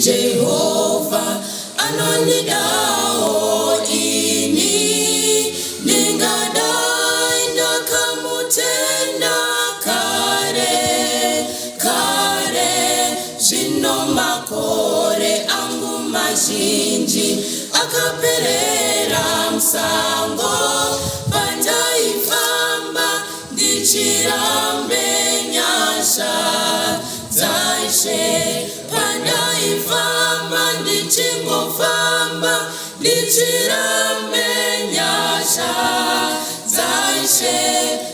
Jehovah anonidao ini ningadai ndakamutenda kare zvino makore angu mazhinji akaperera musango pandaifamba ndichirambe nyasha dzaishe pandaifamba ndichingofamba ndichirambe nyasha dzaishe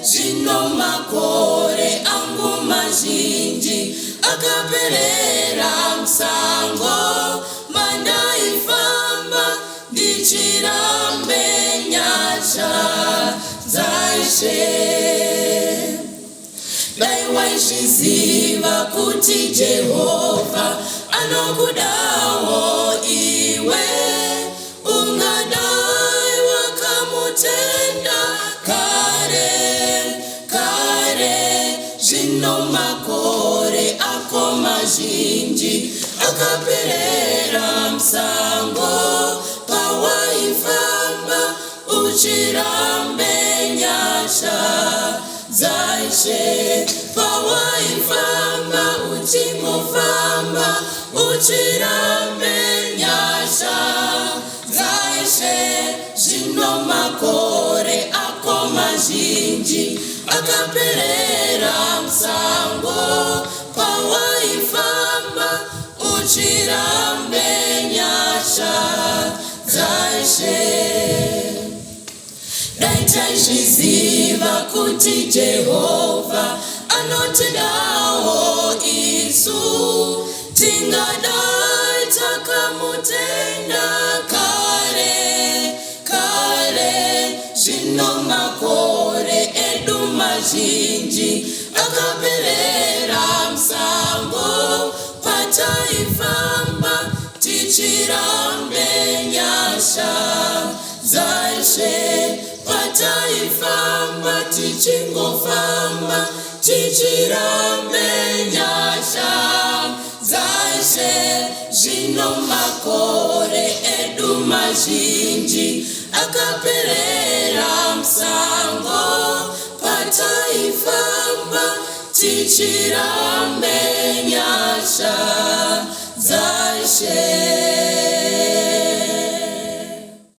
zvino makore angu mazhinji akaperera musango mandaifamba ndichirambe nyasha dzaishe. Dai waizviziva kuti Jehovha anokudawo iwe ungadai wakamutenda kare zvino makore ako mazhinji akaperera musango pawaifamba uchirambe nyasha dzaishe pawaifamba uchingofamba uchirambe nyasha dzaishe zvino makore ako mazhinji akaperera musango pawaifamba uchirambe nyasha dzaishe. Dai taizviziva kuti Jehovha anotidawo isu tingadai takamutenda kare zvino makore edu mazhinji akaperera musango pataifamba tichirambe nyasha dzaishe pataifamba tichingofamba tichirambe nyasha dzaishe zvino makore edu mazhinji akaperera musango pataifamba tichirambe nyasha dzaishe.